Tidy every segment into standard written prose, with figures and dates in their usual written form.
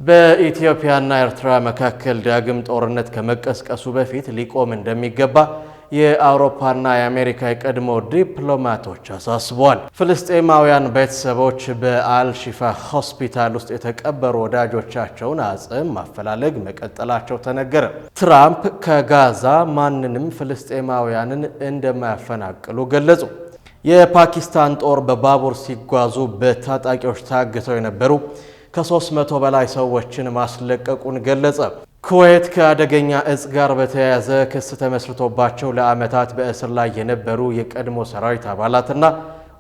በኢትዮጵያና ኤርትራ መካከል ዳግም ጦርነት ከመቀስቀሱ በፊት ሊቆም እንደሚገባ የአውሮፓና የአሜሪካ የቀድሞ ዲፕሎማቶች አሳስበዋል። ፍልስጤማውያን ቤተሰቦች በአልሺፋ ሆስፒታል ውስጥ የተቀበሩ ወዳጆቻቸውን አጽም ማፈላለግ መቀጠላቸው ተነገረ። ትራምፕ ከጋዛ ማንንም ፍልስጤማውያንን እንደማያፈናቅሉ ገለጹ። የፓኪስታን ጦር በባቡር ሲጓዙ በታጣቂዎች ታግተው የነበሩ ከ300 በላይ ሰዎችን ማስለቀቁን ገለጸ። ኩዌት ከአደገኛ እጽ ጋር በተያያዘ ክስ ተመስርቶባቸው ለዓመታት በእስር ላይ የነበሩ የቀድሞ ሰራዊት አባላትና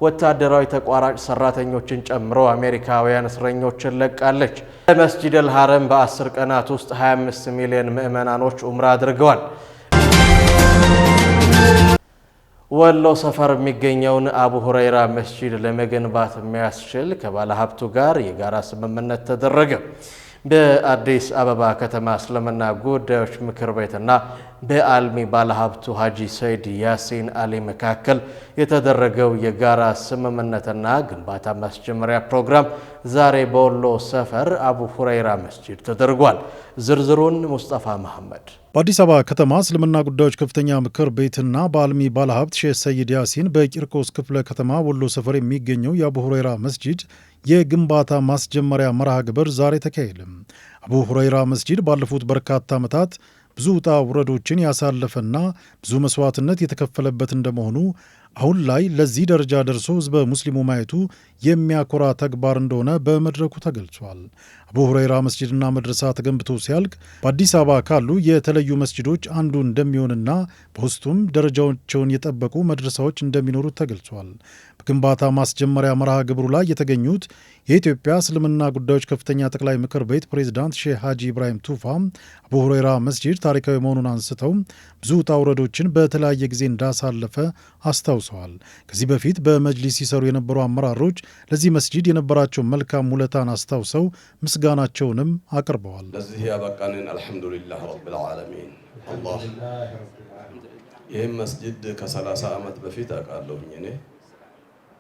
ወታደራዊ ተቋራጭ ሰራተኞችን ጨምሮ አሜሪካውያን እስረኞችን ለቃለች። በመስጂድ አልሐረም በ10 ቀናት ውስጥ 25 ሚሊዮን ምዕመናኖች ዑምራ አድርገዋል። ወሎ ሰፈር የሚገኘውን አቡ ሁረይራ መስጂድ ለመገንባት የሚያስችል ከባለሀብቱ ጋር የጋራ ስምምነት ተደረገ። በአዲስ አበባ ከተማ እስልምና ጉዳዮች ምክር ቤትና በአልሚ ባለሀብቱ ሀጂ ሰይድ ያሲን አሊ መካከል የተደረገው የጋራ ስምምነትና ግንባታ ማስጀመሪያ ፕሮግራም ዛሬ በወሎ ሰፈር አቡ ሁረይራ መስጂድ ተደርጓል። ዝርዝሩን ሙስጠፋ መሐመድ። በአዲስ አበባ ከተማ እስልምና ጉዳዮች ከፍተኛ ምክር ቤትና በአልሚ ባለሀብት ሼህ ሰይድ ያሲን በቂርቆስ ክፍለ ከተማ ወሎ ሰፈር የሚገኘው የአቡ ሁረይራ መስጂድ የግንባታ ማስጀመሪያ መርሃ ግብር ዛሬ ተካሄደ። አቡ ሁረይራ መስጂድ ባለፉት በርካታ ዓመታት ብዙ ውጣ ውረዶችን ያሳለፈና ብዙ መስዋዕትነት የተከፈለበት እንደመሆኑ አሁን ላይ ለዚህ ደረጃ ደርሶ ህዝበ ሙስሊሙ ማየቱ የሚያኮራ ተግባር እንደሆነ በመድረኩ ተገልጿል። አቡ ሁረይራ መስጂድና መድረሳ ተገንብቶ ሲያልቅ በአዲስ አበባ ካሉ የተለዩ መስጂዶች አንዱ እንደሚሆንና በውስጡም ደረጃቸውን የጠበቁ መድረሳዎች እንደሚኖሩት ተገልጿል። በግንባታ ማስጀመሪያ መርሃ ግብሩ ላይ የተገኙት የኢትዮጵያ እስልምና ጉዳዮች ከፍተኛ ጠቅላይ ምክር ቤት ፕሬዝዳንት ሼህ ሀጂ ኢብራሂም ቱፋ አቡ ሁረይራ መስጂድ ታሪካዊ መሆኑን አንስተው ብዙ ውጣ ውረዶችን በተለያየ ጊዜ እንዳሳለፈ አስታውሰዋል። ከዚህ በፊት በመጅሊስ ሲሰሩ የነበሩ አመራሮች ለዚህ መስጂድ የነበራቸው መልካም ውለታን አስታውሰው ምስጋናቸውንም አቅርበዋል። ለዚህ ያበቃንን አልሐምዱሊላህ ረብል ዓለሚን። አላህ ይህም መስጂድ ከ30 ዓመት በፊት አውቃለሁኝ እኔ።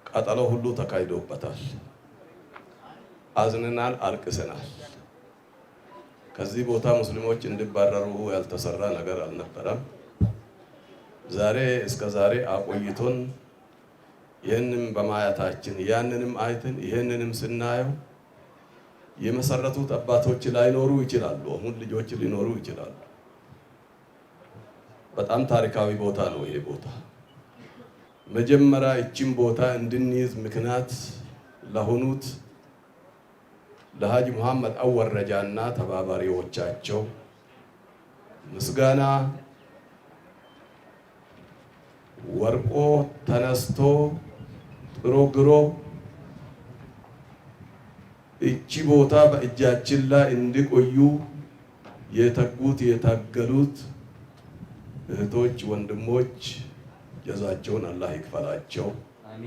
ቃጠሎ ሁሉ ተካሂዶበታል። አዝነናል፣ አልቅሰናል። ከዚህ ቦታ ሙስሊሞች እንዲባረሩ ያልተሰራ ነገር አልነበረም። ዛሬ እስከ ዛሬ አቆይቶን ይህንም በማየታችን ያንንም አይተን ይህንንም ስናየው የመሰረቱት አባቶች ላይኖሩ ይችላሉ፣ አሁን ልጆች ሊኖሩ ይችላሉ። በጣም ታሪካዊ ቦታ ነው ይሄ ቦታ። መጀመሪያ እቺን ቦታ እንድንይዝ ምክንያት ለሆኑት ለሀጂ መሐመድ አወል ረጃና ተባባሪዎቻቸው ምስጋና ወርቆ ተነስቶ ጥሮ ግሮ እቺ ቦታ በእጃችን ላይ እንዲቆዩ የተጉት የታገሉት እህቶች ወንድሞች ጀዛቸውን አላህ ይክፈላቸው።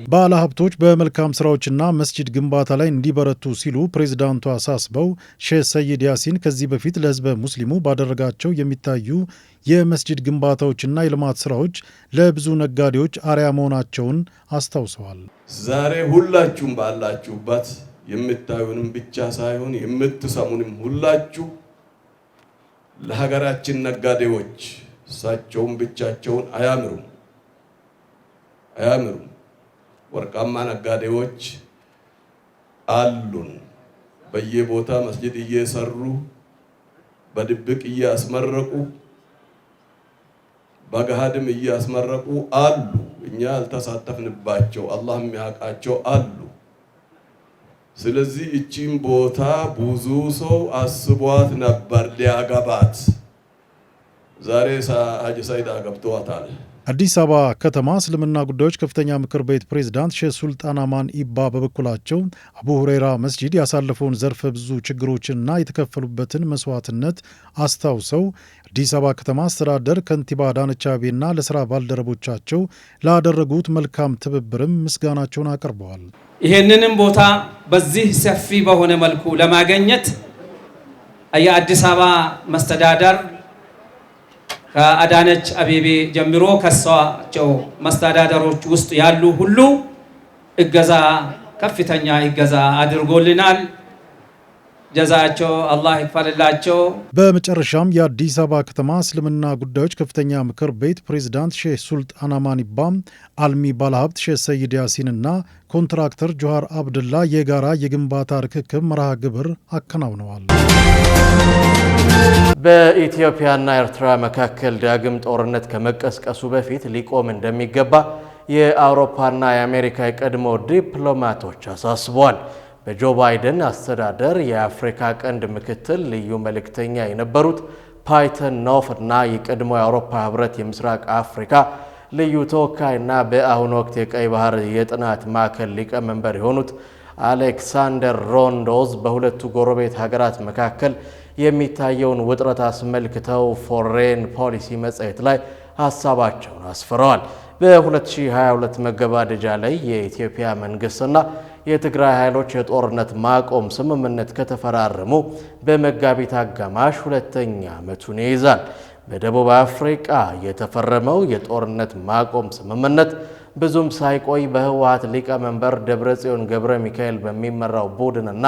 ባለ ሀብቶች በመልካም ስራዎችና መስጂድ ግንባታ ላይ እንዲበረቱ ሲሉ ፕሬዝዳንቱ አሳስበው ሼህ ሰይድ ያሲን ከዚህ በፊት ለህዝበ ሙስሊሙ ባደረጋቸው የሚታዩ የመስጂድ ግንባታዎችና የልማት ስራዎች ለብዙ ነጋዴዎች አርአያ መሆናቸውን አስታውሰዋል። ዛሬ ሁላችሁም ባላችሁበት የምታዩንም ብቻ ሳይሆን የምትሰሙንም ሁላችሁ ለሀገራችን ነጋዴዎች እሳቸውም ብቻቸውን አያምሩም። ወርቃማ ነጋዴዎች አሉን። በየቦታ መስጂድ እየሰሩ በድብቅ እያስመረቁ በገሃድም እያስመረቁ አሉ። እኛ ያልተሳተፍንባቸው አላህ የሚያውቃቸው አሉ። ስለዚህ እቺን ቦታ ብዙ ሰው አስቧት ነበር ሊያገባት። ዛሬ ሀጂ ሰይድ አገብተዋታል። አዲስ አበባ ከተማ እስልምና ጉዳዮች ከፍተኛ ምክር ቤት ፕሬዝዳንት ሼህ ሱልጣን አማን ኢባ በበኩላቸው አቡ ሁረይራ መስጂድ ያሳለፈውን ዘርፈ ብዙ ችግሮችንና የተከፈሉበትን መስዋዕትነት አስታውሰው አዲስ አበባ ከተማ አስተዳደር ከንቲባ አዳነች አቤቤና ለስራ ባልደረቦቻቸው ላደረጉት መልካም ትብብርም ምስጋናቸውን አቅርበዋል። ይህንንም ቦታ በዚህ ሰፊ በሆነ መልኩ ለማግኘት የአዲስ አበባ መስተዳደር ከአዳነች አቤቤ ጀምሮ ከሷቸው መስተዳደሮች ውስጥ ያሉ ሁሉ እገዛ ከፍተኛ እገዛ አድርጎልናል። ጀዛቸው አላህ ይክፈልላቸው። በመጨረሻም የአዲስ አበባ ከተማ እስልምና ጉዳዮች ከፍተኛ ምክር ቤት ፕሬዝዳንት ሼህ ሱልጣን አማን ኢባ አልሚ ባለሀብት ሼህ ሰይድ ያሲንና ኮንትራክተር ጆሃር አብደላ የጋራ የግንባታ ርክክብ መርሃ ግብር አከናውነዋል። በኢትዮጵያና ኤርትራ መካከል ዳግም ጦርነት ከመቀስቀሱ በፊት ሊቆም እንደሚገባ የአውሮፓና የአሜሪካ የቀድሞ ዲፕሎማቶች አሳስበዋል። በጆ ባይደን አስተዳደር የአፍሪካ ቀንድ ምክትል ልዩ መልእክተኛ የነበሩት ፓይተን ኖፍ እና የቀድሞ የአውሮፓ ህብረት የምስራቅ አፍሪካ ልዩ ተወካይና በአሁኑ ወቅት የቀይ ባህር የጥናት ማዕከል ሊቀመንበር የሆኑት አሌክሳንደር ሮንዶዝ በሁለቱ ጎረቤት ሀገራት መካከል የሚታየውን ውጥረት አስመልክተው ፎሬን ፖሊሲ መጽሔት ላይ ሀሳባቸውን አስፍረዋል። በ2022 መገባደጃ ላይ የኢትዮጵያ መንግስትና የትግራይ ኃይሎች የጦርነት ማቆም ስምምነት ከተፈራረሙ በመጋቢት አጋማሽ ሁለተኛ ዓመቱን ይይዛል። በደቡብ አፍሪካ የተፈረመው የጦርነት ማቆም ስምምነት ብዙም ሳይቆይ በህወሓት ሊቀመንበር ደብረጽዮን ገብረ ሚካኤል በሚመራው ቡድንና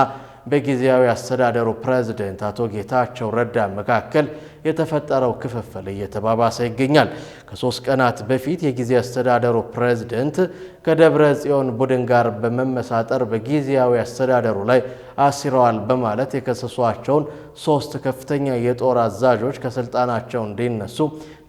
በጊዜያዊ አስተዳደሩ ፕሬዝዳንት አቶ ጌታቸው ረዳ መካከል የተፈጠረው ክፍፍል እየተባባሰ ይገኛል። ከ3 ቀናት በፊት የጊዜ አስተዳደሩ ፕሬዝዳንት ከደብረጽዮን ቡድን ጋር በመመሳጠር በጊዜያዊ አስተዳደሩ ላይ አሲረዋል በማለት የከሰሷቸውን 3 ከፍተኛ የጦር አዛዦች ከስልጣናቸው እንዲነሱ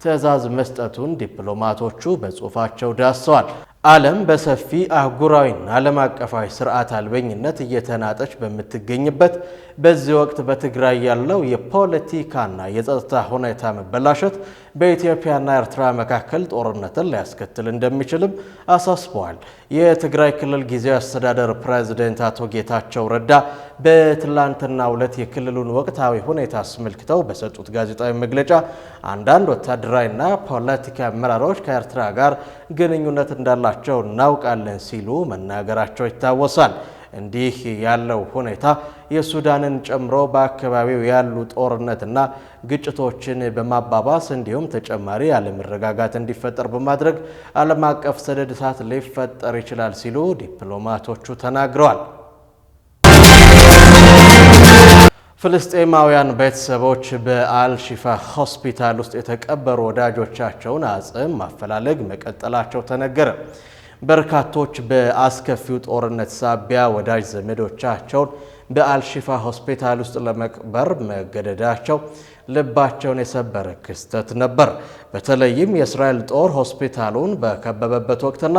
ትዕዛዝ መስጠቱን ዲፕሎማቶቹ በጽሑፋቸው ዳሰዋል። ዓለም በሰፊ አህጉራዊና ዓለም አቀፋዊ ስርዓት አልበኝነት እየተናጠች በምትገኝበት በዚህ ወቅት በትግራይ ያለው የፖለቲካና የጸጥታ ሁኔታ መበላሸት በኢትዮጵያና ኤርትራ መካከል ጦርነትን ሊያስከትል እንደሚችልም አሳስበዋል። የትግራይ ክልል ጊዜያዊ አስተዳደር ፕሬዝዳንት አቶ ጌታቸው ረዳ በትላንትናው ዕለት የክልሉን ወቅታዊ ሁኔታ አስመልክተው በሰጡት ጋዜጣዊ መግለጫ አንዳንድ ወታደራዊና ፖለቲካ አመራሮች ከኤርትራ ጋር ግንኙነት እንዳላቸው እናውቃለን ሲሉ መናገራቸው ይታወሳል። እንዲህ ያለው ሁኔታ የሱዳንን ጨምሮ በአካባቢው ያሉ ጦርነትና ግጭቶችን በማባባስ እንዲሁም ተጨማሪ አለመረጋጋት እንዲፈጠር በማድረግ ዓለም አቀፍ ሰደድ እሳት ሊፈጠር ይችላል ሲሉ ዲፕሎማቶቹ ተናግረዋል። ፍልስጤማውያን ቤተሰቦች በአልሺፋ ሆስፒታል ውስጥ የተቀበሩ ወዳጆቻቸውን አጽም ማፈላለግ መቀጠላቸው ተነገረ። በርካቶች በአስከፊው ጦርነት ሳቢያ ወዳጅ ዘመዶቻቸውን በአልሺፋ ሆስፒታል ውስጥ ለመቅበር መገደዳቸው ልባቸውን የሰበረ ክስተት ነበር። በተለይም የእስራኤል ጦር ሆስፒታሉን በከበበበት ወቅትና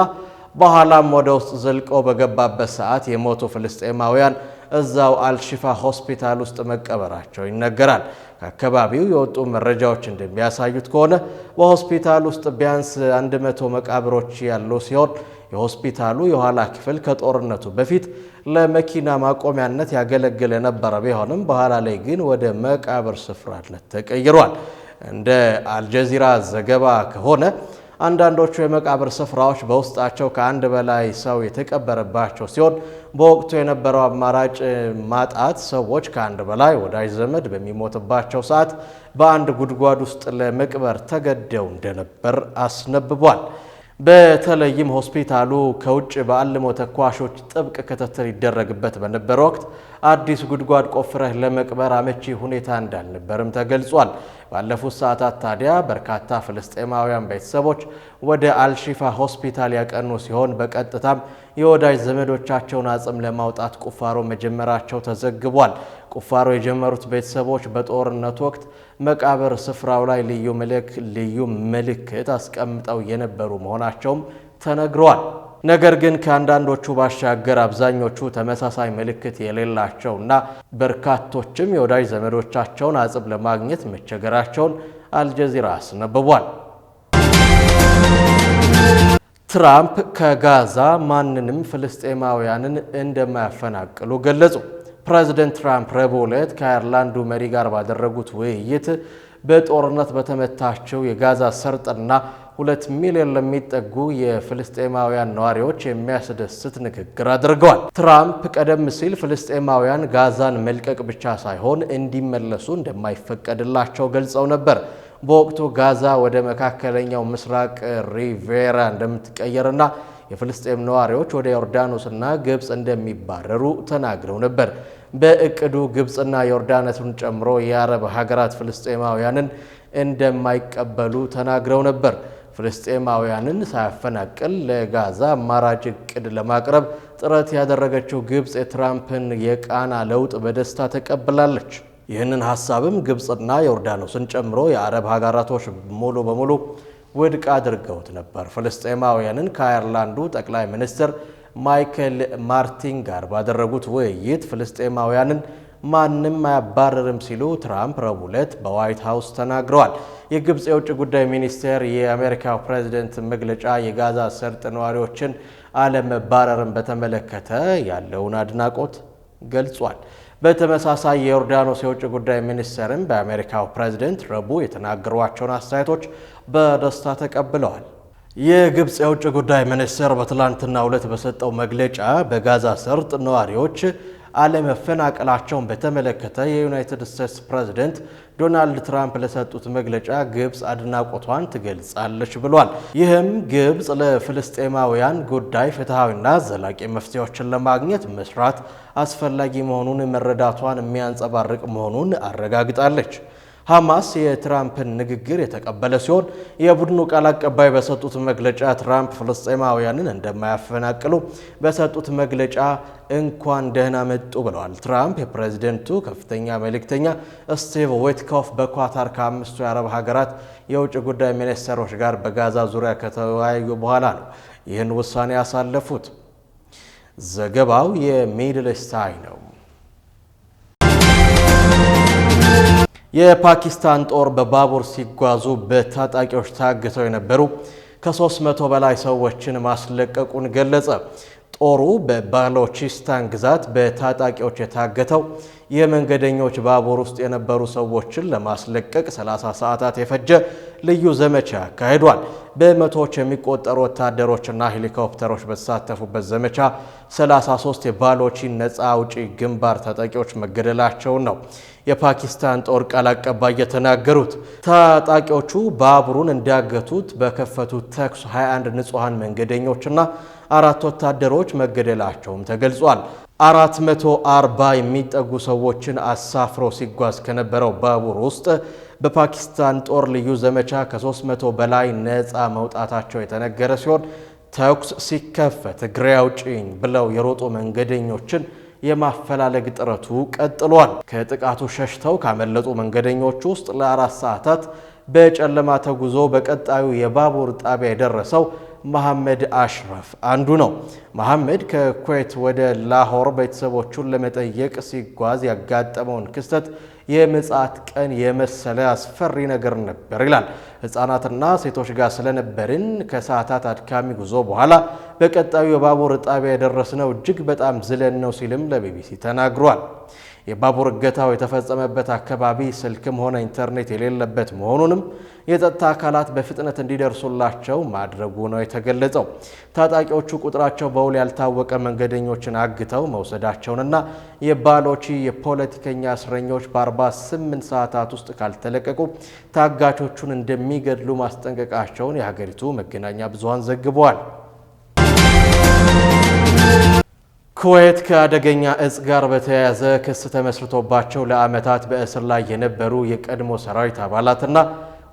በኋላም ወደ ውስጥ ዘልቆ በገባበት ሰዓት የሞቱ ፍልስጤማውያን እዛው አልሺፋ ሆስፒታል ውስጥ መቀበራቸው ይነገራል። ከአካባቢው የወጡ መረጃዎች እንደሚያሳዩት ከሆነ በሆስፒታል ውስጥ ቢያንስ 100 መቃብሮች ያሉ ሲሆን የሆስፒታሉ የኋላ ክፍል ከጦርነቱ በፊት ለመኪና ማቆሚያነት ያገለግል የነበረ ቢሆንም በኋላ ላይ ግን ወደ መቃብር ስፍራነት ተቀይሯል። እንደ አልጀዚራ ዘገባ ከሆነ አንዳንዶቹ የመቃብር ስፍራዎች በውስጣቸው ከአንድ በላይ ሰው የተቀበረባቸው ሲሆን በወቅቱ የነበረው አማራጭ ማጣት ሰዎች ከአንድ በላይ ወዳጅ ዘመድ በሚሞትባቸው ሰዓት በአንድ ጉድጓድ ውስጥ ለመቅበር ተገደው እንደነበር አስነብቧል። በተለይም ሆስፒታሉ ከውጭ በአልሞ ተኳሾች ጥብቅ ክትትል ይደረግበት በነበረ ወቅት አዲስ ጉድጓድ ቆፍረህ ለመቅበር አመቺ ሁኔታ እንዳልነበርም ተገልጿል። ባለፉት ሰዓታት ታዲያ በርካታ ፍልስጤማውያን ቤተሰቦች ወደ አልሺፋ ሆስፒታል ያቀኑ ሲሆን በቀጥታም የወዳጅ ዘመዶቻቸውን አጽም ለማውጣት ቁፋሮ መጀመራቸው ተዘግቧል። ቁፋሮ የጀመሩት ቤተሰቦች በጦርነቱ ወቅት መቃብር ስፍራው ላይ ልዩ ምልክት አስቀምጠው የነበሩ መሆናቸውም ተነግረዋል። ነገር ግን ከአንዳንዶቹ ባሻገር አብዛኞቹ ተመሳሳይ ምልክት የሌላቸውና በርካቶችም የወዳጅ ዘመዶቻቸውን አጽም ለማግኘት መቸገራቸውን አልጀዚራ አስነብቧል። ትራምፕ ከጋዛ ማንንም ፍልስጤማውያንን እንደማያፈናቅሉ ገለጹ። ፕሬዝዳንት ትራምፕ ረቡዕ ዕለት ከአየርላንዱ መሪ ጋር ባደረጉት ውይይት በጦርነት በተመታቸው የጋዛ ሰርጥና 2 ሚሊዮን ለሚጠጉ የፍልስጤማውያን ነዋሪዎች የሚያስደስት ንግግር አድርገዋል። ትራምፕ ቀደም ሲል ፍልስጤማውያን ጋዛን መልቀቅ ብቻ ሳይሆን እንዲመለሱ እንደማይፈቀድላቸው ገልጸው ነበር። በወቅቱ ጋዛ ወደ መካከለኛው ምስራቅ ሪቬራ እንደምትቀየርና የፍልስጤም ነዋሪዎች ወደ ዮርዳኖስና ግብጽ እንደሚባረሩ ተናግረው ነበር። በእቅዱ ግብጽና ዮርዳኖስን ጨምሮ የአረብ ሀገራት ፍልስጤማውያንን እንደማይቀበሉ ተናግረው ነበር። ፍልስጤማውያንን ሳያፈናቅል ለጋዛ አማራጭ እቅድ ለማቅረብ ጥረት ያደረገችው ግብጽ የትራምፕን የቃና ለውጥ በደስታ ተቀብላለች። ይህንን ሐሳብም ግብጽና ዮርዳኖስን ጨምሮ የአረብ ሀገራቶች ሙሉ በሙሉ ውድቅ አድርገውት ነበር። ፍልስጤማውያንን ከአየርላንዱ ጠቅላይ ሚኒስትር ማይክል ማርቲን ጋር ባደረጉት ውይይት ፍልስጤማውያንን ማንም አያባረርም ሲሉ ትራምፕ ረቡዕ ዕለት በዋይት ሃውስ ተናግረዋል። የግብጽ የውጭ ጉዳይ ሚኒስቴር የአሜሪካው ፕሬዝዳንት መግለጫ የጋዛ ሰርጥ ነዋሪዎችን አለመባረርን በተመለከተ ያለውን አድናቆት ገልጿል። በተመሳሳይ የዮርዳኖስ የውጭ ጉዳይ ሚኒስቴርም በአሜሪካው ፕሬዝዳንት ረቡዕ የተናገሯቸውን አስተያየቶች በደስታ ተቀብለዋል። የግብጽ የውጭ ጉዳይ ሚኒስቴር በትላንትናው ዕለት በሰጠው መግለጫ በጋዛ ሰርጥ ነዋሪዎች አለመፈናቀላቸውን በተመለከተ የዩናይትድ ስቴትስ ፕሬዝዳንት ዶናልድ ትራምፕ ለሰጡት መግለጫ ግብጽ አድናቆቷን ትገልጻለች ብሏል። ይህም ግብጽ ለፍልስጤማውያን ጉዳይ ፍትሐዊና ዘላቂ መፍትሄዎችን ለማግኘት መስራት አስፈላጊ መሆኑን መረዳቷን የሚያንጸባርቅ መሆኑን አረጋግጣለች። ሐማስ የትራምፕን ንግግር የተቀበለ ሲሆን የቡድኑ ቃል አቀባይ በሰጡት መግለጫ ትራምፕ ፍልስጤማውያንን እንደማያፈናቅሉ በሰጡት መግለጫ እንኳን ደህና መጡ ብለዋል። ትራምፕ የፕሬዝደንቱ ከፍተኛ መልእክተኛ ስቲቭ ዊትኮፍ በኳታር ከአምስቱ የአረብ ሀገራት የውጭ ጉዳይ ሚኒስትሮች ጋር በጋዛ ዙሪያ ከተወያዩ በኋላ ነው ይህን ውሳኔ ያሳለፉት። ዘገባው የሚድል ኢስት አይ ነው። የፓኪስታን ጦር በባቡር ሲጓዙ በታጣቂዎች ታግተው የነበሩ ከ300 በላይ ሰዎችን ማስለቀቁን ገለጸ። ጦሩ በባሎቺስታን ግዛት በታጣቂዎች የታገተው የመንገደኞች ባቡር ውስጥ የነበሩ ሰዎችን ለማስለቀቅ 30 ሰዓታት የፈጀ ልዩ ዘመቻ አካሂዷል። በመቶዎች የሚቆጠሩ ወታደሮችና ሄሊኮፕተሮች በተሳተፉበት ዘመቻ 33 የባሎቺን ነፃ አውጪ ግንባር ታጣቂዎች መገደላቸውን ነው የፓኪስታን ጦር ቃል አቀባይ የተናገሩት። ታጣቂዎቹ ባቡሩን እንዳገቱት በከፈቱት ተኩስ 21 ንጹሃን መንገደኞችና 4 ወታደሮች መገደላቸውም ተገልጿል። 440 የሚጠጉ ሰዎችን አሳፍሮ ሲጓዝ ከነበረው ባቡር ውስጥ በፓኪስታን ጦር ልዩ ዘመቻ ከ300 በላይ ነፃ መውጣታቸው የተነገረ ሲሆን ተኩስ ሲከፈት እግሬ አውጪኝ ብለው የሮጡ መንገደኞችን የማፈላለግ ጥረቱ ቀጥሏል። ከጥቃቱ ሸሽተው ካመለጡ መንገደኞች ውስጥ ለ4 ሰዓታት በጨለማ ተጉዞ በቀጣዩ የባቡር ጣቢያ የደረሰው መሐመድ አሽረፍ አንዱ ነው። መሐመድ ከኩዌት ወደ ላሆር ቤተሰቦቹን ለመጠየቅ ሲጓዝ ያጋጠመውን ክስተት የምጽአት ቀን የመሰለ አስፈሪ ነገር ነበር ይላል። ሕፃናትና ሴቶች ጋር ስለነበርን ከሰዓታት አድካሚ ጉዞ በኋላ በቀጣዩ የባቡር ጣቢያ የደረስነው እጅግ በጣም ዝለን ነው ሲልም ለቢቢሲ ተናግሯል። የባቡር እገታው የተፈጸመበት አካባቢ ስልክም ሆነ ኢንተርኔት የሌለበት መሆኑንም የጸጥታ አካላት በፍጥነት እንዲደርሱላቸው ማድረጉ ነው የተገለጸው። ታጣቂዎቹ ቁጥራቸው በውል ያልታወቀ መንገደኞችን አግተው መውሰዳቸውንና የባሎቺ የፖለቲከኛ እስረኞች በ48 ሰዓታት ውስጥ ካልተለቀቁ ታጋቾቹን እንደሚገድሉ ማስጠንቀቃቸውን የሀገሪቱ መገናኛ ብዙሃን ዘግበዋል። ኩዌት ከአደገኛ እጽ ጋር በተያያዘ ክስ ተመስርቶባቸው ለዓመታት በእስር ላይ የነበሩ የቀድሞ ሰራዊት አባላትና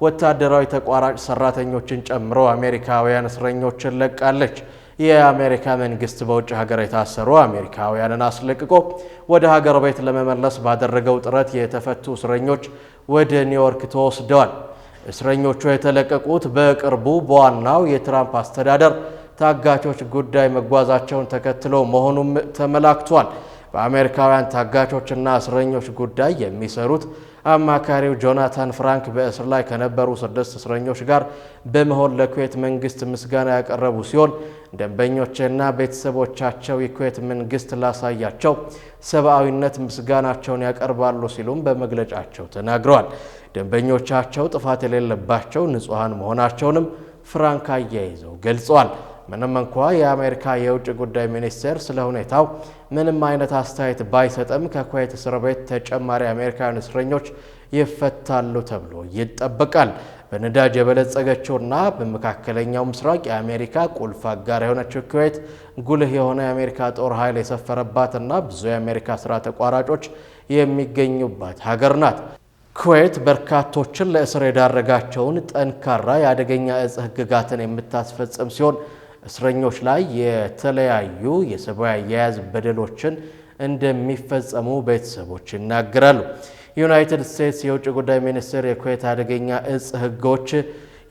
ወታደራዊ ተቋራጭ ሰራተኞችን ጨምሮ አሜሪካውያን እስረኞችን ለቃለች። የአሜሪካ መንግስት በውጭ ሀገር የታሰሩ አሜሪካውያንን አስለቅቆ ወደ ሀገር ቤት ለመመለስ ባደረገው ጥረት የተፈቱ እስረኞች ወደ ኒውዮርክ ተወስደዋል። እስረኞቹ የተለቀቁት በቅርቡ በዋናው የትራምፕ አስተዳደር ታጋቾች ጉዳይ መጓዛቸውን ተከትሎ መሆኑም ተመላክቷል። በአሜሪካውያን ታጋቾችና እስረኞች ጉዳይ የሚሰሩት አማካሪው ጆናታን ፍራንክ በእስር ላይ ከነበሩ 6 እስረኞች ጋር በመሆን ለኩዌት መንግስት ምስጋና ያቀረቡ ሲሆን ደንበኞችና ቤተሰቦቻቸው የኩዌት መንግስት ላሳያቸው ሰብአዊነት ምስጋናቸውን ያቀርባሉ ሲሉም በመግለጫቸው ተናግረዋል። ደንበኞቻቸው ጥፋት የሌለባቸው ንጹሃን መሆናቸውንም ፍራንክ አያይዘው ገልጸዋል። ምንም እንኳ የአሜሪካ የውጭ ጉዳይ ሚኒስቴር ስለ ሁኔታው ምንም አይነት አስተያየት ባይሰጥም ከኩዌት እስር ቤት ተጨማሪ አሜሪካውያን እስረኞች ይፈታሉ ተብሎ ይጠበቃል። በነዳጅ የበለጸገችውና በመካከለኛው ምስራቅ የአሜሪካ ቁልፍ አጋር የሆነችው ኩዌት ጉልህ የሆነ የአሜሪካ ጦር ኃይል የሰፈረባትና ብዙ የአሜሪካ ስራ ተቋራጮች የሚገኙባት ሀገር ናት። ኩዌት በርካቶችን ለእስር የዳረጋቸውን ጠንካራ የአደገኛ እጽ ህግጋትን የምታስፈጽም ሲሆን እስረኞች ላይ የተለያዩ የሰብአዊ አያያዝ በደሎችን እንደሚፈጸሙ ቤተሰቦች ይናገራሉ። ዩናይትድ ስቴትስ የውጭ ጉዳይ ሚኒስቴር የኩዌት አደገኛ እጽ ህጎች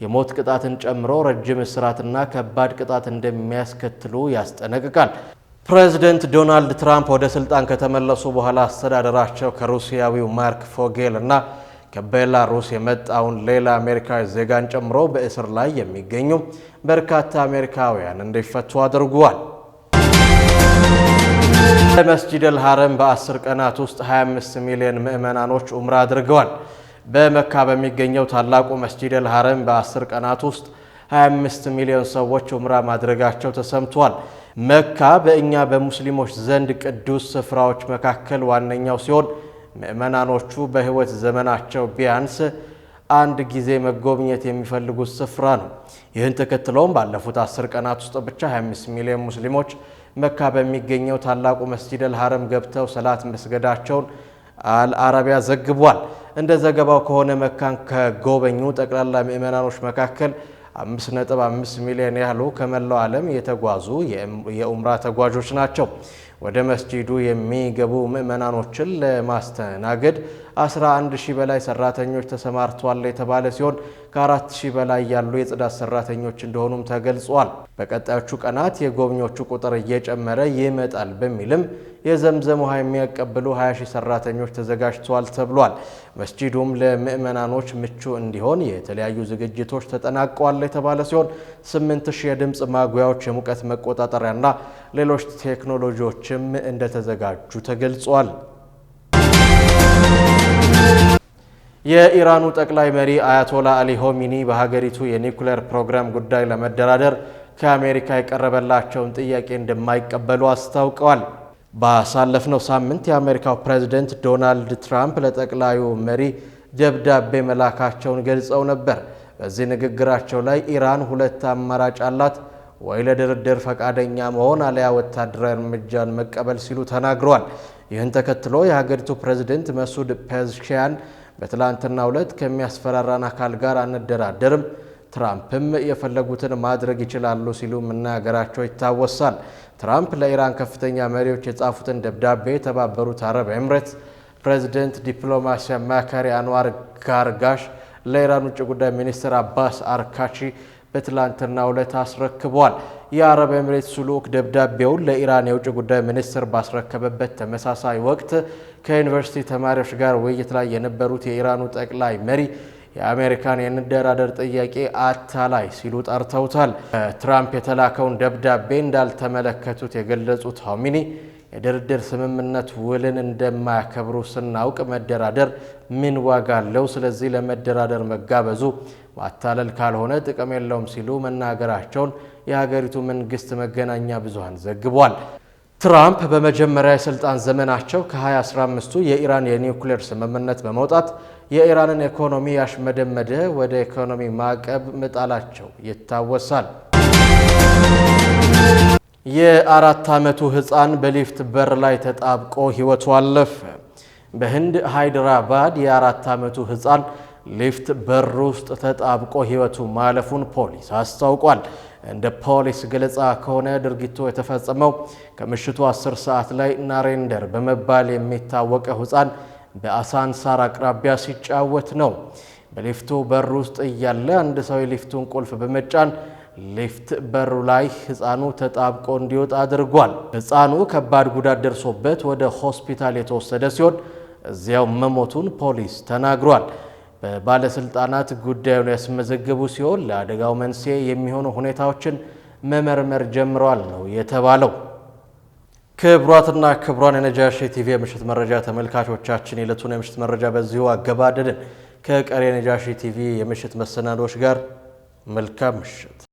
የሞት ቅጣትን ጨምሮ ረጅም እስራትና ከባድ ቅጣት እንደሚያስከትሉ ያስጠነቅቃል። ፕሬዚደንት ዶናልድ ትራምፕ ወደ ስልጣን ከተመለሱ በኋላ አስተዳደራቸው ከሩሲያዊው ማርክ ፎጌል እና ከቤላሩስ የመጣውን ሌላ አሜሪካዊ ዜጋን ጨምሮ በእስር ላይ የሚገኙ በርካታ አሜሪካውያን እንዲፈቱ አድርጓል። በመስጂድ አልሐረም በ10 ቀናት ውስጥ 25 ሚሊዮን ምዕመናኖች ዑምራ አድርገዋል። በመካ በሚገኘው ታላቁ መስጂድ አልሐረም በ10 ቀናት ውስጥ 25 ሚሊዮን ሰዎች ዑምራ ማድረጋቸው ተሰምቷል። መካ በእኛ በሙስሊሞች ዘንድ ቅዱስ ስፍራዎች መካከል ዋነኛው ሲሆን ምዕመናኖቹ በህይወት ዘመናቸው ቢያንስ አንድ ጊዜ መጎብኘት የሚፈልጉት ስፍራ ነው። ይህን ተከትሎም ባለፉት 10 ቀናት ውስጥ ብቻ 25 ሚሊዮን ሙስሊሞች መካ በሚገኘው ታላቁ መስጂድ አልሐረም ገብተው ሰላት መስገዳቸውን አልአረቢያ ዘግቧል። እንደ ዘገባው ከሆነ መካን ከጎበኙ ጠቅላላ ምዕመናኖች መካከል 5.5 ሚሊዮን ያህሉ ከመላው ዓለም የተጓዙ የኡምራ ተጓዦች ናቸው። ወደ መስጂዱ የሚገቡ ምዕመናኖችን ለማስተናገድ 11000 በላይ ሰራተኞች ተሰማርተዋል የተባለ ሲሆን ከ4000 በላይ ያሉ የጽዳት ሰራተኞች እንደሆኑም ተገልጿል። በቀጣዮቹ ቀናት የጎብኚዎቹ ቁጥር እየጨመረ ይመጣል በሚልም የዘምዘም ውሃ የሚያቀብሉ 20000 ሰራተኞች ተዘጋጅተዋል ተብሏል። መስጂዱም ለምዕመናኖች ምቹ እንዲሆን የተለያዩ ዝግጅቶች ተጠናቀዋል የተባለ ሲሆን 8000 የድምጽ ማጉያዎች፣ የሙቀት መቆጣጠሪያና ሌሎች ቴክኖሎጂዎችም እንደተዘጋጁ ተገልጿል። የኢራኑ ጠቅላይ መሪ አያቶላ አሊ ሆሚኒ በሀገሪቱ የኒውክሌር ፕሮግራም ጉዳይ ለመደራደር ከአሜሪካ የቀረበላቸውን ጥያቄ እንደማይቀበሉ አስታውቀዋል። ባሳለፍነው ሳምንት የአሜሪካው ፕሬዝዳንት ዶናልድ ትራምፕ ለጠቅላዩ መሪ ደብዳቤ መላካቸውን ገልጸው ነበር። በዚህ ንግግራቸው ላይ ኢራን ሁለት አማራጭ አላት፣ ወይ ለድርድር ፈቃደኛ መሆን አለያ ወታደራዊ እርምጃን መቀበል ሲሉ ተናግረዋል። ይህን ተከትሎ የሀገሪቱ ፕሬዝዳንት መሱድ ፔዝሽኪያን በትላንትናው ዕለት ከሚያስፈራራን አካል ጋር አንደራደርም፣ ትራምፕም የፈለጉትን ማድረግ ይችላሉ ሲሉ መናገራቸው ይታወሳል። ትራምፕ ለኢራን ከፍተኛ መሪዎች የጻፉትን ደብዳቤ የተባበሩት አረብ ኤምሬትስ ፕሬዝዳንት ዲፕሎማሲ አማካሪ አንዋር ጋርጋሽ ለኢራን ውጭ ጉዳይ ሚኒስትር አባስ አርካቺ በትላንትናው ዕለት አስረክቧል። የአረብ ኤምሬትስ ልዑክ ደብዳቤውን ለኢራን የውጭ ጉዳይ ሚኒስትር ባስረከበበት ተመሳሳይ ወቅት ከዩኒቨርሲቲ ተማሪዎች ጋር ውይይት ላይ የነበሩት የኢራኑ ጠቅላይ መሪ የአሜሪካን የንደራደር ጥያቄ አታላይ ሲሉ ጠርተውታል። ትራምፕ የተላከውን ደብዳቤ እንዳልተመለከቱት የገለጹት ሆሚኒ የድርድር ስምምነት ውልን እንደማያከብሩ ስናውቅ መደራደር ምን ዋጋ አለው? ስለዚህ ለመደራደር መጋበዙ ማታለል ካልሆነ ጥቅም የለውም ሲሉ መናገራቸውን የሀገሪቱ መንግስት መገናኛ ብዙሃን ዘግቧል። ትራምፕ በመጀመሪያ የስልጣን ዘመናቸው ከ2015ቱ የኢራን የኒውክሌር ስምምነት በመውጣት የኢራንን ኢኮኖሚ ያሽመደመደ ወደ ኢኮኖሚ ማዕቀብ መጣላቸው ይታወሳል። የ4 ዓመቱ ህፃን በሊፍት በር ላይ ተጣብቆ ህይወቱ አለፈ። በህንድ ሃይድራባድ የ4 ዓመቱ ህፃን ሊፍት በር ውስጥ ተጣብቆ ህይወቱ ማለፉን ፖሊስ አስታውቋል። እንደ ፖሊስ ገለጻ ከሆነ ድርጊቱ የተፈጸመው ከምሽቱ 10 ሰዓት ላይ ናሬንደር በመባል የሚታወቀው ህፃን በአሳንሳር አቅራቢያ ሲጫወት ነው። በሊፍቱ በር ውስጥ እያለ አንድ ሰው የሊፍቱን ቁልፍ በመጫን ሊፍት በሩ ላይ ህፃኑ ተጣብቆ እንዲወጣ አድርጓል። ህፃኑ ከባድ ጉዳት ደርሶበት ወደ ሆስፒታል የተወሰደ ሲሆን እዚያው መሞቱን ፖሊስ ተናግሯል። በባለስልጣናት ጉዳዩን ያስመዘገቡ ሲሆን ለአደጋው መንስኤ የሚሆኑ ሁኔታዎችን መመርመር ጀምረዋል ነው የተባለው። ክቡራትና ክቡራን የነጃሺ ቲቪ የምሽት መረጃ ተመልካቾቻችን የዕለቱን የምሽት መረጃ በዚሁ አገባደድን። ከቀሪ የነጃሺ ቲቪ የምሽት መሰናዶች ጋር መልካም ምሽት።